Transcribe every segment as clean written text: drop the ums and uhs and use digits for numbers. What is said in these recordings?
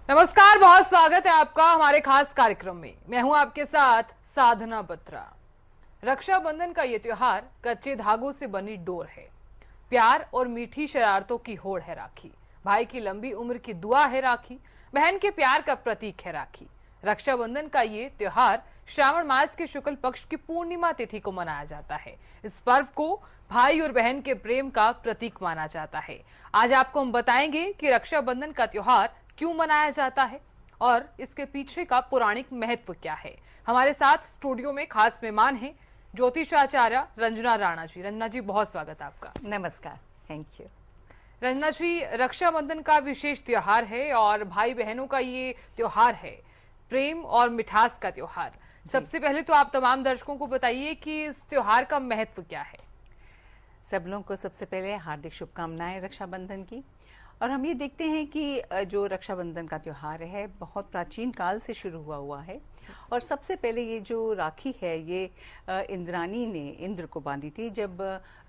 नमस्कार, बहुत स्वागत है आपका हमारे खास कार्यक्रम में। मैं हूं आपके साथ साधना बत्रा। रक्षाबंधन का ये त्योहार कच्चे धागों से बनी डोर है, प्यार और मीठी शरारतों की होड़ है राखी, भाई की लंबी उम्र की दुआ है राखी, बहन के प्यार का प्रतीक है राखी। रक्षाबंधन का ये त्योहार श्रावण मास के शुक्ल पक्ष की पूर्णिमा तिथि को मनाया जाता है। इस पर्व को भाई और बहन के प्रेम का प्रतीक माना जाता है। आज आपको हम बताएंगे कि रक्षाबंधन का त्योहार क्यों मनाया जाता है और इसके पीछे का पौराणिक महत्व क्या है। हमारे साथ स्टूडियो में खास मेहमान हैं ज्योतिषाचार्य रंजना राणा जी। रंजना जी, बहुत स्वागत है आपका। नमस्कार, थैंक यू। रंजना जी, रक्षाबंधन का विशेष त्योहार है और भाई बहनों का ये त्योहार है, प्रेम और मिठास का त्योहार। सबसे पहले तो आप तमाम दर्शकों को बताइए कि इस त्योहार का महत्व क्या है। सब लोगों को सबसे पहले हार्दिक शुभकामनाएं रक्षाबंधन की। और हम ये देखते हैं कि जो रक्षाबंधन का त्योहार है बहुत प्राचीन काल से शुरू हुआ है। और सबसे पहले ये जो राखी है ये इंद्राणी ने इंद्र को बांधी थी जब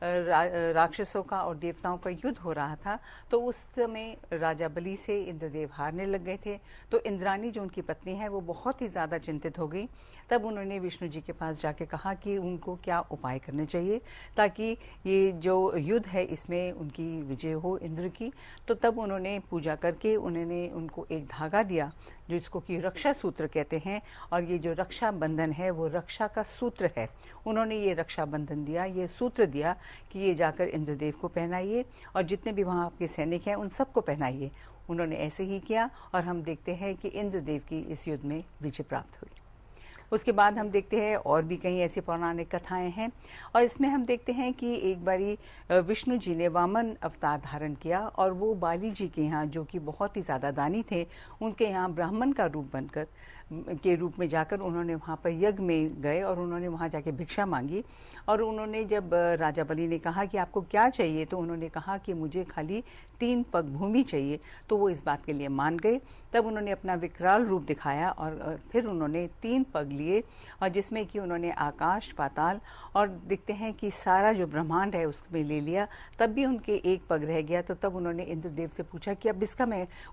राक्षसों का और देवताओं का युद्ध हो रहा था। तो उस समय राजा बलि से इंद्रदेव हारने लग गए थे। तो इंद्राणी जो उनकी पत्नी है वो बहुत ही ज्यादा चिंतित हो गई। तब उन्होंने विष्णु जी के पास जाके कहा कि उनको क्या उपाय करने चाहिए ताकि ये जो युद्ध है इसमें उनकी विजय हो इंद्र की। तो तब उन्होंने पूजा करके उन्होंने उनको एक धागा दिया जो इसको कि रक्षा सूत्र कहते हैं। और ये जो रक्षा बंधन है वो रक्षा का सूत्र है। उन्होंने ये रक्षा बंधन दिया, ये सूत्र दिया कि ये जाकर इंद्रदेव को पहनाइए और जितने भी वहाँ आपके सैनिक हैं उन सबको पहनाइए। उन्होंने ऐसे ही किया और हम देखते हैं कि इंद्रदेव की इस युद्ध में विजय प्राप्त हुई। उसके बाद हम देखते हैं और भी कई ऐसी पौराणिक कथाएं हैं। और इसमें हम देखते हैं कि एक बारी विष्णु जी ने वामन अवतार धारण किया और वो बाली जी के यहाँ जो कि बहुत ही ज़्यादा दानी थे उनके यहाँ ब्राह्मण का रूप बनकर के रूप में जाकर उन्होंने वहाँ पर यज्ञ में गए और उन्होंने वहाँ जाके भिक्षा मांगी। और उन्होंने जब राजा बलि ने कहा कि आपको क्या चाहिए तो उन्होंने कहा कि मुझे खाली 3 पग भूमि चाहिए। तो वो इस बात के लिए मान गए। तब उन्होंने अपना विकराल रूप दिखाया और फिर उन्होंने 3 पग लिए और जिसमें कि उन्होंने आकाश पाताल और देखते हैं कि सारा जो ब्रह्मांड है उसमें ले लिया। तब भी उनके 1 पग रह गया। तो तब उन्होंने इंद्रदेव से पूछा कि अब इसका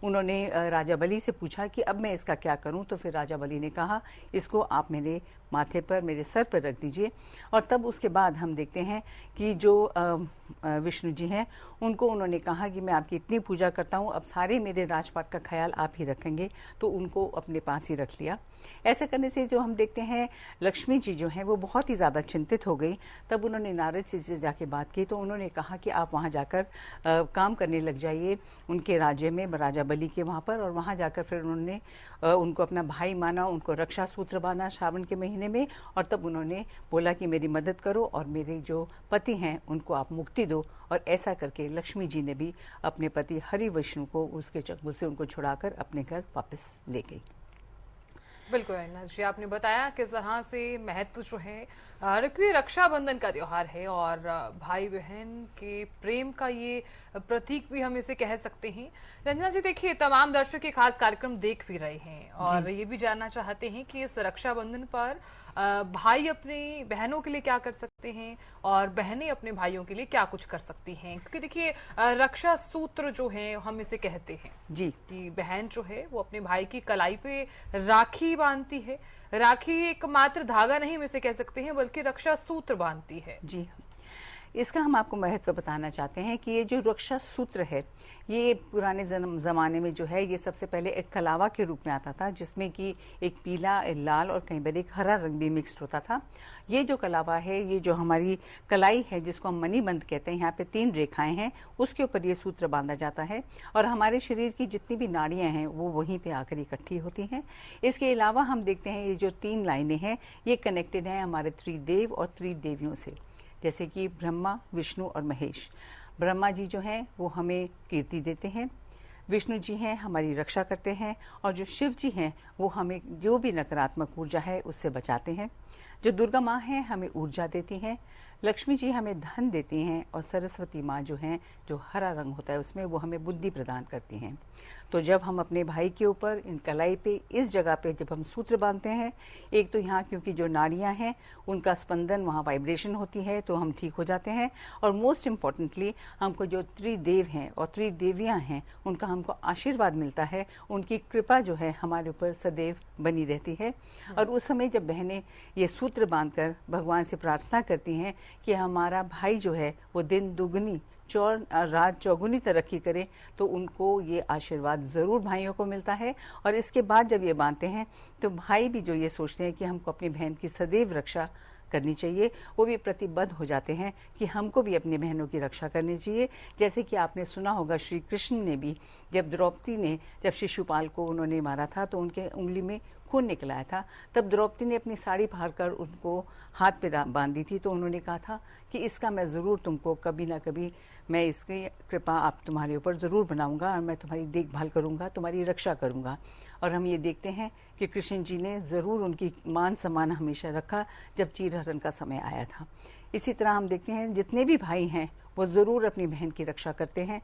उन्होंने राजा बलि से पूछा कि अब मैं इसका क्या करूं। तो फिर राजा बलि ने कहा इसको आप मेरे माथे पर मेरे सर पर रख दीजिए। और तब उसके बाद हम देखते हैं कि जो विष्णु जी हैं उनको उन्होंने कहा कि मैं आपकी इतनी पूजा करता हूँ अब सारे मेरे राजपाट का ख्याल आप ही रखेंगे। तो उनको अपने पास ही रख लिया। ऐसा करने से जो हम देखते हैं लक्ष्मी जी जो हैं वो बहुत ही ज़्यादा चिंतित हो गई। तब उन्होंने नारद जी से जाके बात की तो उन्होंने कहा कि आप वहाँ जाकर काम करने लग जाइए उनके राज्य में राजा बलि के वहाँ पर। और वहाँ जाकर फिर उन्होंने उनको अपना भाई माना, उनको रक्षा सूत्र बांधा श्रावण के महीने में। और तब उन्होंने बोला कि मेरी मदद करो और मेरे जो पति हैं उनको आप मुक्ति दो। और ऐसा करके लक्ष्मी जी ने भी अपने पति हरि विष्णु को उसके चंगुल से उनको छुड़ाकर अपने घर वापस ले गई। बिल्कुल रंजना जी, आपने बताया किस तरह से महत्व जो है क्योंकि रक्षाबंधन का त्योहार है और भाई बहन के प्रेम का ये प्रतीक भी हम इसे कह सकते हैं। रंजना जी, देखिए तमाम दर्शक ये खास कार्यक्रम देख भी रहे हैं और ये भी जानना चाहते हैं कि इस रक्षाबंधन पर भाई अपनी बहनों के लिए क्या कर सकते हैं और बहनें अपने भाइयों के लिए क्या कुछ कर सकती हैं। क्योंकि देखिए रक्षा सूत्र जो है हम इसे कहते हैं जी कि बहन जो है वो अपने भाई की कलाई पे राखी बांधती है। राखी एक मात्र धागा नहीं हम इसे कह सकते हैं बल्कि रक्षा सूत्र बांधती है। जी, इसका हम आपको महत्व बताना चाहते हैं कि ये जो रक्षा सूत्र है ये पुराने ज़माने में जो है ये सबसे पहले एक कलावा के रूप में आता था जिसमें कि एक पीला, लाल और कई बार एक हरा रंग भी मिक्स्ड होता था। ये जो कलावा है ये जो हमारी कलाई है जिसको हम मणिबंध कहते हैं, यहाँ पे 3 रेखाएं हैं उसके ऊपर ये सूत्र बांधा जाता है और हमारे शरीर की जितनी भी नाड़ियाँ हैं वो वहीं पर आकर इकट्ठी होती हैं। इसके अलावा हम देखते हैं ये जो 3 लाइनें हैं ये कनेक्टेड हैं हमारे त्रिदेव और त्रिदेवियों से, जैसे कि ब्रह्मा, विष्णु और महेश। ब्रह्मा जी जो हैं वो हमें कीर्ति देते हैं, विष्णु जी हैं हमारी रक्षा करते हैं और जो शिव जी हैं वो हमें जो भी नकारात्मक ऊर्जा है उससे बचाते हैं। जो दुर्गा माँ हैं हमें ऊर्जा देती हैं, लक्ष्मी जी हमें धन देती हैं और सरस्वती माँ जो हैं, जो हरा रंग होता है उसमें, वो हमें बुद्धि प्रदान करती हैं। तो जब हम अपने भाई के ऊपर इन कलाई पे, इस जगह पे जब हम सूत्र बांधते हैं, एक तो यहाँ क्योंकि जो नाड़ियाँ हैं उनका स्पंदन, वहाँ वाइब्रेशन होती है तो हम ठीक हो जाते हैं। और मोस्ट इम्पॉर्टेंटली हमको जो त्रिदेव हैं और त्रिदेवियाँ हैं उनका हमको आशीर्वाद मिलता है, उनकी कृपा जो है हमारे ऊपर सदैव बनी रहती है। और उस समय जब बहनें ये सूत्र बांधकर भगवान से प्रार्थना करती हैं कि हमारा भाई जो है वो दिन दुगनी रात चौगुनी तरक्की करे, तो उनको ये आशीर्वाद जरूर भाइयों को मिलता है। और इसके बाद जब ये बांधते हैं तो भाई भी जो ये सोचते हैं कि हमको अपनी बहन की सदैव रक्षा करनी चाहिए, वो भी प्रतिबद्ध हो जाते हैं कि हमको भी अपनी बहनों की रक्षा करनी चाहिए। जैसे कि आपने सुना होगा, श्री कृष्ण ने भी जब द्रौपदी ने जब शिशुपाल को उन्होंने मारा था तो उनके उंगली में खून निकल आया था, तब द्रौपदी ने अपनी साड़ी फाड़कर उनको हाथ पे बांधी थी। तो उन्होंने कहा था कि इसका मैं ज़रूर तुमको कभी ना कभी, मैं इसकी कृपा आप तुम्हारे ऊपर ज़रूर बनाऊंगा और मैं तुम्हारी देखभाल करूंगा, तुम्हारी रक्षा करूंगा। और हम ये देखते हैं कि कृष्ण जी ने ज़रूर उनकी मान सम्मान हमेशा रखा जब चीरहरण का समय आया था। इसी तरह हम देखते हैं जितने भी भाई हैं वो ज़रूर अपनी बहन की रक्षा करते हैं,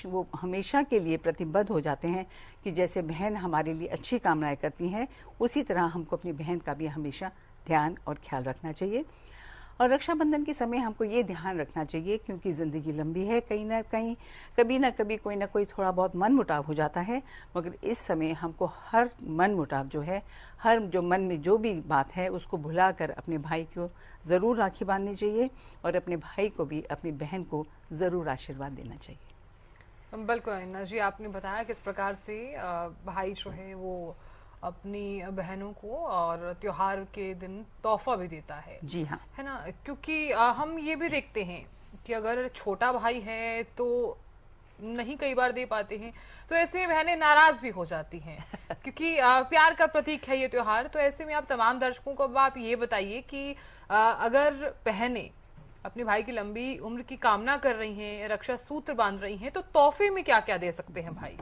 वो हमेशा के लिए प्रतिबद्ध हो जाते हैं कि जैसे बहन हमारे लिए अच्छी कामनाएं करती हैं, उसी तरह हमको अपनी बहन का भी हमेशा ध्यान और ख्याल रखना चाहिए। और रक्षाबंधन के समय हमको ये ध्यान रखना चाहिए, क्योंकि ज़िंदगी लंबी है, कहीं ना कहीं कभी ना कभी कोई ना कोई थोड़ा बहुत मन मुटाव हो जाता है, मगर इस समय हमको हर मन मुटाव जो है, हर जो मन में जो भी बात है उसको भुलाकर अपने भाई को ज़रूर राखी बांधनी चाहिए और अपने भाई को भी, अपनी बहन को ज़रूर आशीर्वाद देना चाहिए। बिल्कुल अनिता जी, आपने बताया किस प्रकार से भाई जो है वो अपनी बहनों को और त्योहार के दिन तोहफा भी देता है। जी हाँ, है ना, क्योंकि हम ये भी देखते हैं कि अगर छोटा भाई है तो नहीं कई बार दे पाते हैं, तो ऐसे में बहनें नाराज भी हो जाती हैं क्योंकि प्यार का प्रतीक है ये त्योहार। तो ऐसे में आप तमाम दर्शकों को अब आप ये बताइए कि अगर बहनें अपने भाई की लंबी उम्र की कामना कर रही हैं, रक्षा सूत्र बांध रही हैं, तो तोहफे में क्या क्या दे सकते हैं भाई?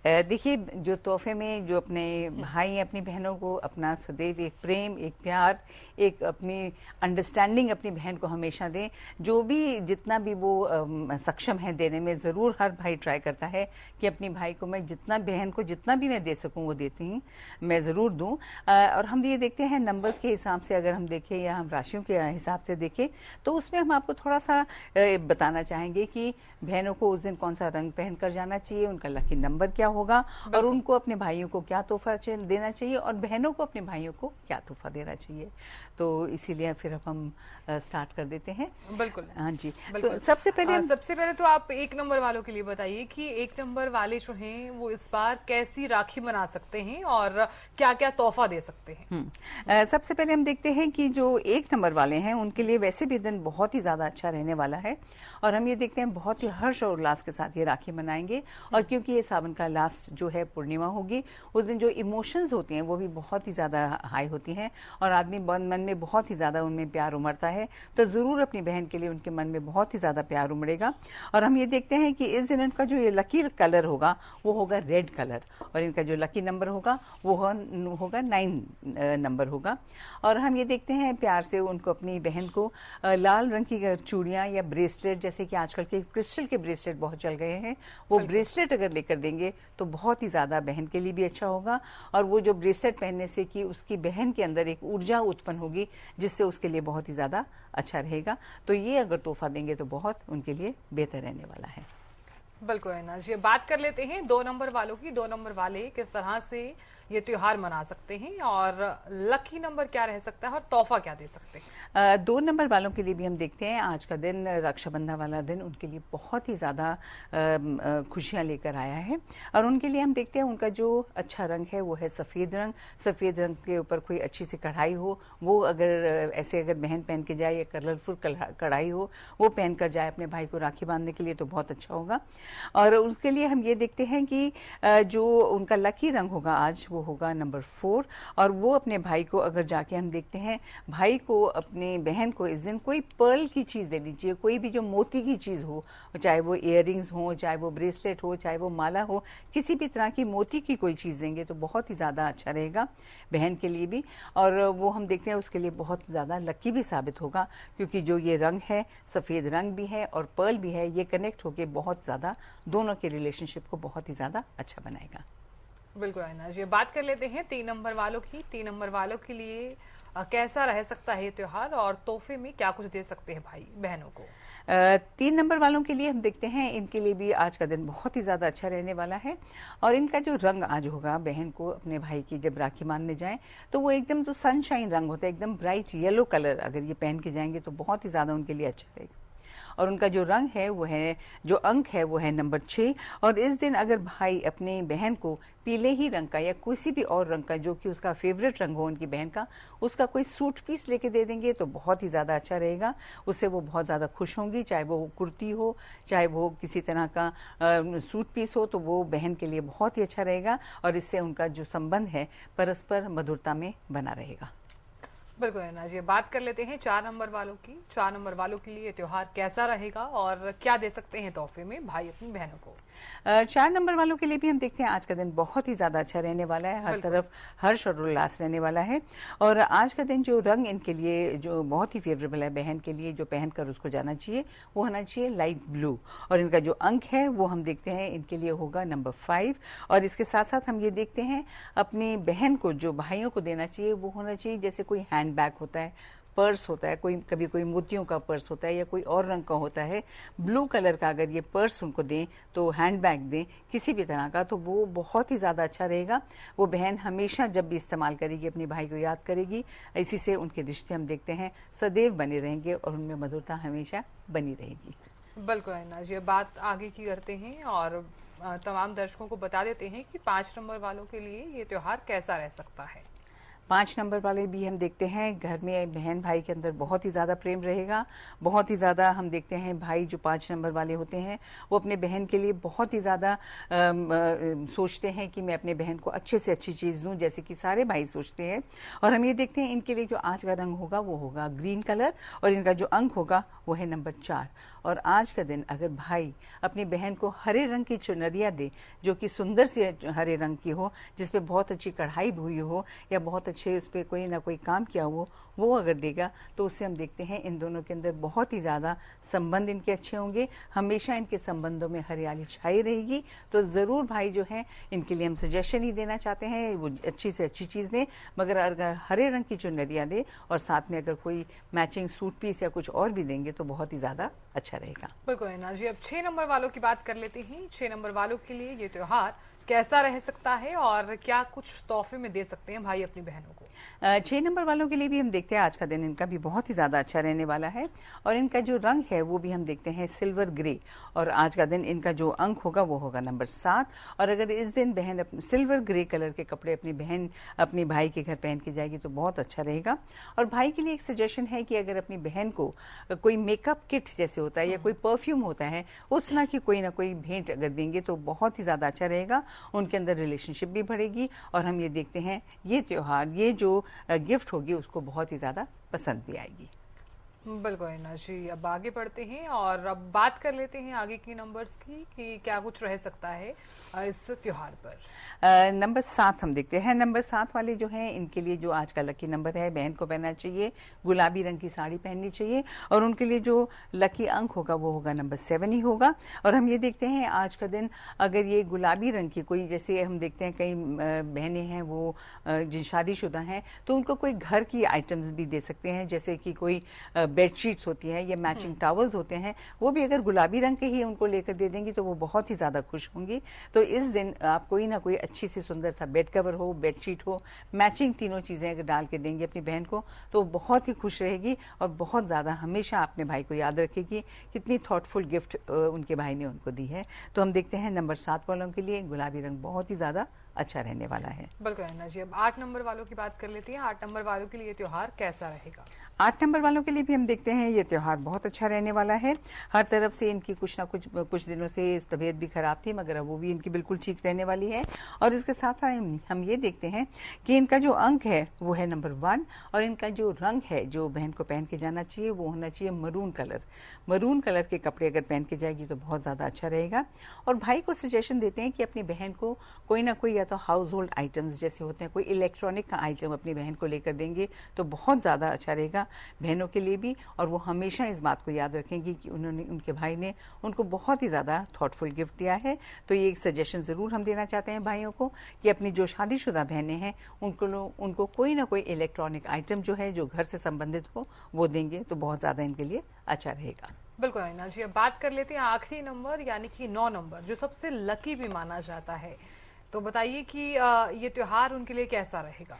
देखिए, जो तोहफे में जो अपने भाई अपनी बहनों को अपना सदैव एक प्रेम, एक प्यार, एक अपनी अंडरस्टैंडिंग अपनी बहन को हमेशा दें। जो भी जितना भी वो सक्षम है देने में, ज़रूर हर भाई ट्राई करता है कि अपनी भाई को मैं जितना, बहन को जितना भी मैं दे सकूं वो देती हूँ, मैं ज़रूर दूँ। और हम ये देखते हैं नंबर्स के हिसाब से, अगर हम देखें या हम राशियों के हिसाब से देखें, तो उसमें हम आपको थोड़ा सा बताना चाहेंगे कि बहनों को उस दिन कौन सा रंग पहन कर जाना चाहिए, उनका लकी नंबर क्या होगा और उनको अपने भाइयों को क्या तोहफा देना चाहिए और बहनों को अपने भाइयों को क्या तोहफा देना चाहिए। तो इसीलिए फिर अब हम स्टार्ट कर देते हैं। बिल्कुल, हाँ जी। बिल्कुल। तो सबसे पहले तो आप 1 नंबर वालों के लिए बताइए कि 1 नंबर वाले जो हैं वो इस बार कैसी राखी बना सकते हैं और क्या क्या तोहफा दे सकते हैं। सबसे पहले हम देखते हैं कि जो 1 नंबर वाले हैं उनके लिए वैसे भी दिन बहुत ही ज्यादा अच्छा रहने वाला है और हम ये देखते हैं बहुत ही हर्ष और उल्लास के साथ ये राखी मनाएंगे। और क्योंकि ये सावन का लास्ट जो है पूर्णिमा होगी, उस दिन जो इमोशंस होती हैं वो भी बहुत ही ज्यादा हाई होती हैं और आदमी मन में बहुत ही ज्यादा उनमें प्यार उमड़ता है। तो जरूर अपनी बहन के लिए उनके मन में बहुत ही ज्यादा प्यार उमड़ेगा। और हम ये देखते हैं कि इस दिन इनका जो ये लकी कलर होगा वो होगा रेड कलर और इनका जो लकी नंबर होगा वो होगा 9 नंबर होगा। और हम ये देखते हैं प्यार से उनको, अपनी बहन को लाल रंग की चूड़ियां या ब्रेसलेट, जैसे कि आजकल के क्रिस्टल के ब्रेसलेट बहुत चल गए हैं, वो ब्रेसलेट अगर लेकर देंगे तो बहुत ही ज्यादा बहन के लिए भी अच्छा होगा। और वो जो ब्रेसलेट पहनने से कि उसकी बहन के अंदर एक ऊर्जा उत्पन्न होगी जिससे उसके लिए बहुत ही ज्यादा अच्छा रहेगा। तो ये अगर तोहफा देंगे तो बहुत उनके लिए बेहतर रहने वाला है। बिल्कुल अनिता जी, बात कर लेते हैं 2 नंबर वालों की। 2 नंबर वाले किस तरह से ये त्योहार मना सकते हैं और लकी नंबर क्या रह सकता है और तोहफा क्या दे सकते हैं? 2 नंबर वालों के लिए भी हम देखते हैं आज का दिन, रक्षाबंधन वाला दिन, उनके लिए बहुत ही ज़्यादा खुशियाँ लेकर आया है। और उनके लिए हम देखते हैं उनका जो अच्छा रंग है वो है सफ़ेद रंग। सफ़ेद रंग के ऊपर कोई अच्छी सी कढ़ाई हो, वो अगर बहन पहन के जाए या कलरफुल कढ़ाई हो वो पहन कर जाए अपने भाई को राखी बांधने के लिए तो बहुत अच्छा होगा। और उसके लिए हम ये देखते हैं कि जो उनका लकी रंग होगा आज वो होगा नंबर 4। और वो अपने भाई को अगर जाके हम देखते हैं, भाई को अपने बहन को इस दिन कोई पर्ल की चीज़ देनी चाहिए, कोई भी जो मोती की चीज़ हो, चाहे वो इयररिंग्स हो, चाहे वो ब्रेसलेट हो, चाहे वो माला हो, किसी भी तरह की मोती की कोई चीज़ देंगे तो बहुत ही ज़्यादा अच्छा रहेगा बहन के लिए भी। और वो हम देखते हैं उसके लिए बहुत ज़्यादा लकी भी साबित होगा, क्योंकि जो ये रंग है, सफ़ेद रंग भी है और पर्ल भी है, ये कनेक्ट होके बहुत ज़्यादा दोनों के रिलेशनशिप को बहुत ही ज़्यादा अच्छा बनाएगा। बिल्कुल आयना जी, बात कर लेते हैं 3 नंबर वालों की। 3 नंबर वालों के लिए कैसा रह सकता है ये त्योहार और तोहफे में क्या कुछ दे सकते हैं भाई बहनों को? 3 नंबर वालों के लिए हम देखते हैं, इनके लिए भी आज का दिन बहुत ही ज़्यादा अच्छा रहने वाला है। और इनका जो रंग आज होगा, बहन को अपने भाई की जब राखी बांधने जाएं तो वो एकदम जो सनशाइन रंग होता है, एकदम ब्राइट येलो कलर अगर ये पहन के जाएंगे तो बहुत ही ज़्यादा उनके लिए अच्छा रहेगा। और उनका जो रंग है वो है, जो अंक है वो है नंबर 6। और इस दिन अगर भाई अपने बहन को पीले ही रंग का या किसी भी और रंग का जो कि उसका फेवरेट रंग हो उनकी बहन का, उसका कोई सूट पीस लेके दे देंगे तो बहुत ही ज़्यादा अच्छा रहेगा। उससे वो बहुत ज़्यादा खुश होंगी, चाहे वो कुर्ती हो, चाहे वो किसी तरह का सूट पीस हो, तो वो बहन के लिए बहुत ही अच्छा रहेगा और इससे उनका जो संबंध है परस्पर मधुरता में बना रहेगा। बिल्कुल है जी, बात कर लेते हैं 4 नंबर वालों की। 4 नंबर वालों के लिए त्योहार कैसा रहेगा और क्या दे सकते हैं तोहफे में भाई अपनी बहनों को? 4 नंबर वालों के लिए भी हम देखते हैं आज का दिन बहुत ही ज्यादा अच्छा रहने वाला है, हर तरफ हर्ष और उल्लास रहने वाला है। और आज का दिन जो रंग इनके लिए जो बहुत ही फेवरेबल है बहन के लिए, जो पहनकर उसको जाना चाहिए वो होना चाहिए लाइट ब्लू। और इनका जो अंक है वो हम देखते हैं इनके लिए होगा नंबर 5। और इसके साथ साथ हम ये देखते हैं अपनी बहन को जो भाइयों को देना चाहिए वो होना चाहिए जैसे कोई हैंड बैग होता है, पर्स होता है, कोई कभी कोई मोतियों का पर्स होता है या कोई और रंग का होता है, ब्लू कलर का अगर ये पर्स उनको दें, तो हैंड बैग दें किसी भी तरह का, तो वो बहुत ही ज़्यादा अच्छा रहेगा। वो बहन हमेशा जब भी इस्तेमाल करेगी अपनी भाई को याद करेगी, इसी से उनके रिश्ते हम देखते हैं सदैव बने रहेंगे और उनमें मधुरता हमेशा बनी रहेगी। बिल्कुल है ना जी, बात आगे की करते हैं और तमाम दर्शकों को बता देते हैं कि 5 नंबर वालों के लिए ये त्योहार कैसा रह सकता है। 5 नंबर वाले भी हम देखते हैं घर में बहन भाई के अंदर बहुत ही ज़्यादा प्रेम रहेगा, बहुत ही ज़्यादा हम देखते हैं भाई जो 5 नंबर वाले होते हैं वो अपने बहन के लिए बहुत ही ज़्यादा सोचते हैं कि मैं अपने बहन को अच्छे से अच्छी चीज़ दूं, जैसे कि सारे भाई सोचते हैं। और हम ये देखते हैं इनके लिए जो आज का रंग होगा वो होगा ग्रीन कलर और इनका जो अंक होगा वो है नंबर 4। और आज का दिन अगर भाई अपनी बहन को हरे रंग की चुनरिया दे, जो कि सुंदर सी हरे रंग की हो, जिसपे बहुत अच्छी कढ़ाई हुई हो या बहुत अच्छे उस पर कोई ना कोई काम किया हो, वो अगर देगा तो उससे हम देखते हैं इन दोनों के अंदर बहुत ही ज़्यादा संबंध इनके अच्छे होंगे, हमेशा इनके संबंधों में हरियाली छाई रहेगी। तो ज़रूर भाई जो है इनके लिए हम सजेशन ही देना चाहते हैं, वो अच्छी से अच्छी चीज़ दें, मगर अगर हरे रंग की चुनरिया दे और साथ में अगर कोई मैचिंग सूट पीस या कुछ और भी देंगे तो बहुत ही ज़्यादा अच्छा रहेगा। बिल्कुल है ना जी, अब 6 नंबर वालों की बात कर लेते हैं। 6 नंबर वालों के लिए ये त्योहार कैसा रह सकता है और क्या कुछ तोहफे में दे सकते हैं भाई अपनी बहनों को? 6 नंबर वालों के लिए भी हम देखते हैं आज का दिन इनका भी बहुत ही ज़्यादा अच्छा रहने वाला है। और इनका जो रंग है वो भी हम देखते हैं सिल्वर ग्रे। और आज का दिन इनका जो अंक होगा वो होगा नंबर 7। और अगर इस दिन बहन सिल्वर ग्रे कलर के कपड़े अपनी बहन अपने भाई के घर पहन के जाएगी तो बहुत अच्छा रहेगा। और भाई के लिए एक सजेशन है कि अगर अपनी बहन को कोई मेकअप किट जैसे होता है या कोई परफ्यूम होता है, उस तरह की कोई ना कोई भेंट अगर देंगे तो बहुत ही ज़्यादा अच्छा रहेगा, उनके अंदर रिलेशनशिप भी बढ़ेगी। और हम ये देखते हैं ये त्योहार, ये जो गिफ्ट होगी उसको बहुत ही ज़्यादा पसंद भी आएगी। बिल्कुल ना जी, अब आगे बढ़ते हैं और अब बात कर लेते हैं आगे की नंबर्स की कि क्या कुछ रह सकता है इस त्योहार पर। नंबर 7 हम देखते हैं। नंबर 7 वाले जो हैं इनके लिए जो आज का लकी नंबर है, बहन को पहनना चाहिए गुलाबी रंग की साड़ी पहननी चाहिए और उनके लिए जो लकी अंक होगा वो होगा नंबर 7 ही होगा। और हम ये देखते हैं आज का दिन अगर ये गुलाबी रंग की कोई, जैसे हम देखते हैं कई बहनें हैं वो जिन शादीशुदा हैं तो उनको कोई घर की आइटम्स भी दे सकते हैं, जैसे कि कोई बेडशीट्स होती हैं या मैचिंग टॉवल्स होते हैं, वो भी अगर गुलाबी रंग के ही उनको लेकर दे देंगी तो वो बहुत ही ज़्यादा खुश होंगी। तो इस दिन आप कोई ना कोई अच्छी सी सुंदर सा बेड कवर हो, बेडशीट हो, मैचिंग तीनों चीज़ें अगर डाल के देंगे अपनी बहन को तो बहुत ही खुश रहेगी और बहुत ज़्यादा हमेशा अपने भाई को याद रखेगी कितनी थॉटफुल गिफ्ट उनके भाई ने उनको दी है। तो हम देखते हैं नंबर 7 वालों के लिए गुलाबी रंग बहुत ही ज़्यादा अच्छा रहने वाला है। बिल्कुल अन्ना जी, अब 8 नंबर वालों की बात कर लेते हैं। 8 नंबर वालों के लिए ये त्योहार कैसा रहेगा? 8 नंबर वालों के लिए भी हम देखते हैं ये त्योहार बहुत अच्छा रहने वाला है। हर तरफ से इनकी कुछ ना कुछ दिनों से तबीयत भी खराब थी, मगर अब वो भी इनकी बिल्कुल ठीक रहने वाली है। और इसके साथ साथ हम ये देखते हैं कि इनका जो अंक है वो है नंबर 1, और इनका जो रंग है जो बहन को पहन के जाना चाहिए वो होना चाहिए मरून कलर। मरून कलर के कपड़े अगर पहन के जाएगी तो बहुत ज़्यादा अच्छा रहेगा। और भाई को सजेशन देते हैं कि अपनी बहन को कोई ना कोई, या तो हाउस होल्ड आइटम्स जैसे होते हैं, कोई इलेक्ट्रॉनिक का आइटम अपनी बहन को लेकर देंगे तो बहुत ज़्यादा अच्छा रहेगा बहनों के लिए भी। और वो हमेशा इस बात को याद रखेंगी कि उनके भाई ने उनको बहुत ही ज़्यादा थॉटफुल गिफ्ट दिया है। तो ये एक सजेशन ज़रूर हम देना चाहते हैं भाइयों को कि अपनी जो शादीशुदा बहनें हैं उनको कोई ना कोई इलेक्ट्रॉनिक आइटम जो है जो घर से संबंधित हो वो देंगे तो बहुत ज़्यादा इनके लिए अच्छा रहेगा। बिल्कुल अन्ना जी, अब बात कर लेते हैं आखिरी नंबर यानी कि 9 नंबर, जो सबसे लकी भी माना जाता है। तो बताइए कि ये त्योहार उनके लिए कैसा रहेगा?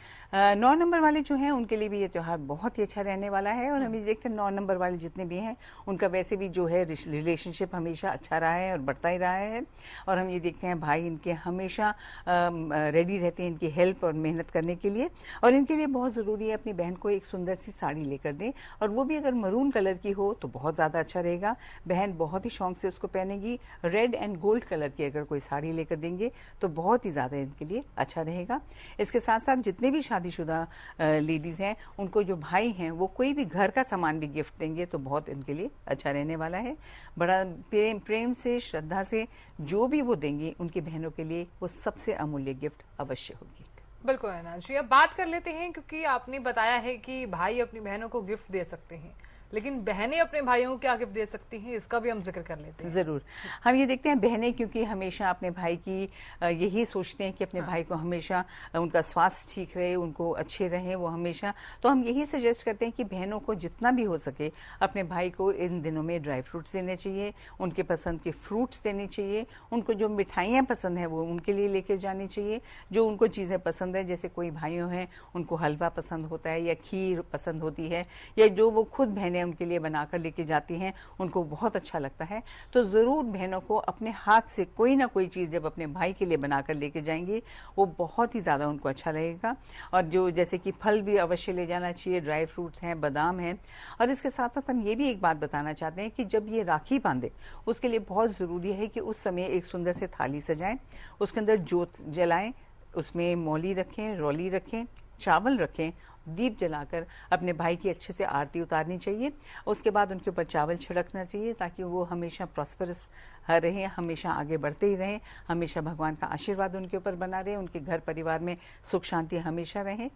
9 नंबर वाले जो हैं उनके लिए भी ये त्योहार बहुत ही अच्छा रहने वाला है। और हम ये देखते हैं 9 नंबर वाले जितने भी हैं उनका वैसे भी जो है रिलेशनशिप हमेशा अच्छा रहा है और बढ़ता ही रहा है। और हम ये देखते हैं भाई इनके हमेशा रेडी रहते हैं इनकी हेल्प और मेहनत करने के लिए। और इनके लिए बहुत ज़रूरी है अपनी बहन को एक सुंदर सी साड़ी लेकर दें, और वो भी अगर मरून कलर की हो तो बहुत ज़्यादा अच्छा रहेगा। बहन बहुत ही शौक से उसको पहनेगी। रेड एंड गोल्ड कलर की अगर कोई साड़ी लेकर देंगे तो बहुत ही ज़्यादा इनके लिए अच्छा रहेगा। इसके साथ साथ जितने भी शादीशुदा लेडीज़ हैं उनको जो भाई हैं वो कोई भी घर का सामान भी गिफ्ट देंगे तो बहुत इनके लिए अच्छा रहने वाला है। बड़ा प्रेम से, श्रद्धा से जो भी वो देंगे उनकी बहनों के लिए वो सबसे अमूल्य गिफ्ट अवश्य होगी। बिल्कुल अन्ना जी, अब बात कर लेते हैं, क्योंकि आपने बताया है कि भाई अपनी बहनों को गिफ्ट दे सकते हैं, लेकिन बहनें अपने भाइयों को क्या गिफ्ट दे सकती हैं, इसका भी हम जिक्र कर लेते हैं। जरूर हम ये देखते हैं बहनें क्योंकि हमेशा अपने भाई की यही सोचते हैं कि अपने भाई को हमेशा उनका स्वास्थ्य ठीक रहे, उनको अच्छे रहे वो हमेशा। तो हम यही सजेस्ट करते हैं कि बहनों को जितना भी हो सके अपने भाई को इन दिनों में ड्राई फ्रूट्स देने चाहिए, उनके पसंद के फ्रूट्स देने चाहिए, उनको जो मिठाइयाँ पसंद है वो उनके लिए लेकर जानी चाहिए। जो उनको चीज़ें पसंद है, जैसे कोई भाइयों हैं उनको हलवा पसंद होता है या खीर पसंद होती है, या जो वो खुद बहनें उनके लिए बनाकर लेके जाती हैं उनको बहुत अच्छा लगता है, तो ज़रूर बहनों को अपने हाथ से कोई ना कोई चीज़ जब अपने भाई के लिए बनाकर लेके जाएंगी वो बहुत ही ज़्यादा उनको अच्छा लगेगा। और जो जैसे कि फल भी अवश्य ले जाना चाहिए, ड्राई फ्रूट्स हैं, बादाम हैं। और इसके साथ साथ हम ये भी एक बात बताना चाहते हैं कि जब ये राखी बांधे उसके लिए बहुत ज़रूरी है कि उस समय एक सुंदर से थाली सजाएं, उसके अंदर जोत जलाएं, उसमें मौली रखें, रौली रखें, चावल रखें, दीप जलाकर अपने भाई की अच्छे से आरती उतारनी चाहिए। उसके बाद उनके ऊपर चावल छिड़कना चाहिए ताकि वो हमेशा प्रॉस्परस रहें, हमेशा आगे बढ़ते ही रहें, हमेशा भगवान का आशीर्वाद उनके ऊपर बना रहे, उनके घर परिवार में सुख शांति हमेशा रहें।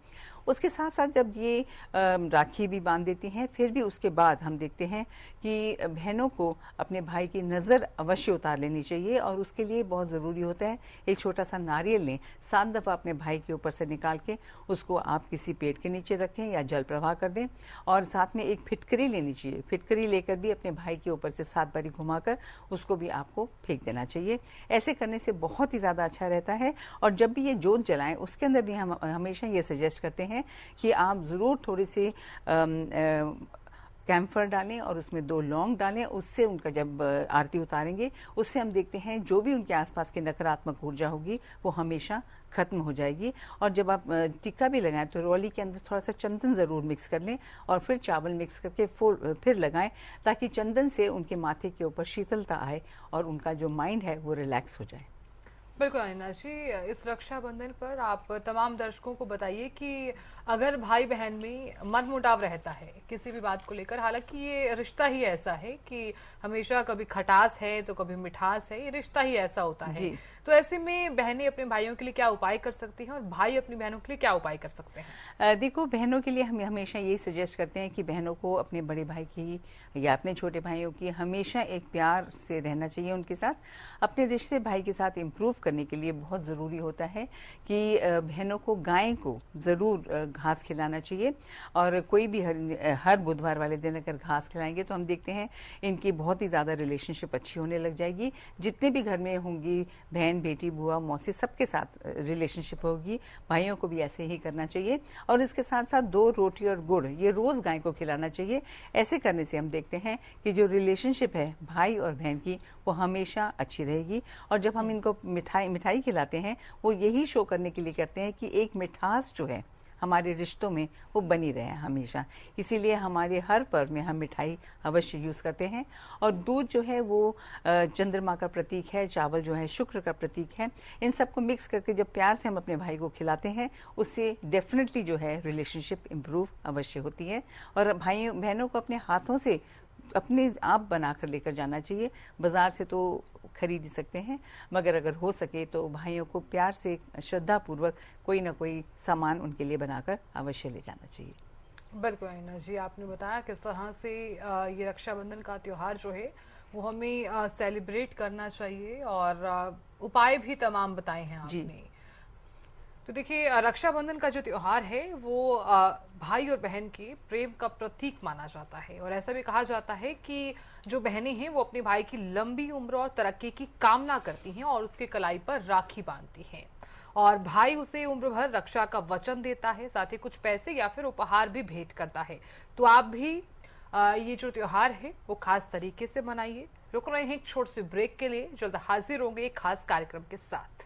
उसके साथ साथ जब ये राखी भी बांध देती हैं फिर भी उसके बाद हम देखते हैं कि बहनों को अपने भाई की नज़र अवश्य उतार लेनी चाहिए। और उसके लिए बहुत ज़रूरी होता है एक छोटा सा नारियल लें, 7 दफ़ा अपने भाई के ऊपर से निकाल के उसको आप किसी पेड़ के नीचे रखें या जल प्रवाह कर दें। और साथ में एक फिटकरी लेनी चाहिए, फिटकरी लेकर भी अपने भाई के ऊपर से 7 बारी घुमाकर उसको भी आपको फेंक देना चाहिए। ऐसे करने से बहुत ही ज़्यादा अच्छा रहता है। और जब भी ये जोत जलाएं उसके अंदर भी हम हमेशा ये सजेस्ट करते हैं कि आप ज़रूर थोड़े से कैम्फर डालें और उसमें 2 लौंग डालें। उससे उनका जब आरती उतारेंगे उससे हम देखते हैं जो भी उनके आसपास की नकारात्मक ऊर्जा होगी वो हमेशा खत्म हो जाएगी। और जब आप टिक्का भी लगाएं तो रौली के अंदर थोड़ा सा चंदन ज़रूर मिक्स कर लें और फिर चावल मिक्स करके फिर लगाएं ताकि चंदन से उनके माथे के ऊपर शीतलता आए और उनका जो माइंड है वो रिलैक्स हो जाए। बिल्कुल अन्ना जी, इस रक्षाबंधन पर आप तमाम दर्शकों को बताइए कि अगर भाई बहन में मनमुटाव रहता है किसी भी बात को लेकर, हालांकि ये रिश्ता ही ऐसा है कि हमेशा कभी खटास है तो कभी मिठास है, ये रिश्ता ही ऐसा होता है, तो ऐसे में बहनें अपने भाइयों के लिए क्या उपाय कर सकती हैं और भाई अपनी बहनों के लिए क्या उपाय कर सकते हैं? देखो, बहनों के लिए हम हमेशा यही सजेस्ट करते हैं कि बहनों को अपने बड़े भाई की या अपने छोटे भाइयों की हमेशा एक प्यार से रहना चाहिए उनके साथ। अपने रिश्ते भाई के साथ इम्प्रूव करने के लिए बहुत ज़रूरी होता है कि बहनों को गाय को ज़रूर घास खिलाना चाहिए। और कोई भी हर बुधवार वाले दिन अगर घास खिलाएंगे तो हम देखते हैं इनकी बहुत ही ज़्यादा रिलेशनशिप अच्छी होने लग जाएगी। जितने भी घर में होंगी बहन, बेटी, बुआ, मौसी, सबके साथ रिलेशनशिप होगी। भाइयों को भी ऐसे ही करना चाहिए। और इसके साथ साथ 2 रोटी और गुड़ ये रोज़ गाय को खिलाना चाहिए। ऐसे करने से हम देखते हैं कि जो रिलेशनशिप है भाई और बहन की वो हमेशा अच्छी रहेगी। और जब हम इनको मिठाई मिठाई खिलाते हैं वो यही शो करने के लिए करते हैं कि एक मिठास जो है हमारे रिश्तों में वो बनी रहे हमेशा। इसीलिए हमारे हर पर्व में हम मिठाई अवश्य यूज़ करते हैं। और दूध जो है वो चंद्रमा का प्रतीक है, चावल जो है शुक्र का प्रतीक है। इन सबको मिक्स करके जब प्यार से हम अपने भाई को खिलाते हैं उससे डेफिनेटली जो है रिलेशनशिप इम्प्रूव अवश्य होती है। और भाइयों बहनों को अपने हाथों से अपने आप बनाकर लेकर जाना चाहिए। बाजार से तो खरीद ही सकते हैं, मगर अगर हो सके तो भाइयों को प्यार से श्रद्धा पूर्वक कोई ना कोई सामान उनके लिए बनाकर अवश्य ले जाना चाहिए। बिल्कुल अनिना जी, आपने बताया किस तरह से ये रक्षाबंधन का त्योहार जो है वो हमें सेलिब्रेट करना चाहिए, और उपाय भी तमाम बताए हैं आपने। तो देखिए, रक्षाबंधन का जो त्योहार है वो भाई और बहन के प्रेम का प्रतीक माना जाता है, और ऐसा भी कहा जाता है कि जो बहनें हैं वो अपने भाई की लंबी उम्र और तरक्की की कामना करती हैं और उसके कलाई पर राखी बांधती हैं, और भाई उसे उम्र भर रक्षा का वचन देता है, साथ ही कुछ पैसे या फिर उपहार भी भेंट करता है। तो आप भी ये जो त्योहार है वो खास तरीके से मनाइए। रुक रहे हैं एक छोटे से ब्रेक के लिए, जल्द हाजिर होंगे एक खास कार्यक्रम के साथ।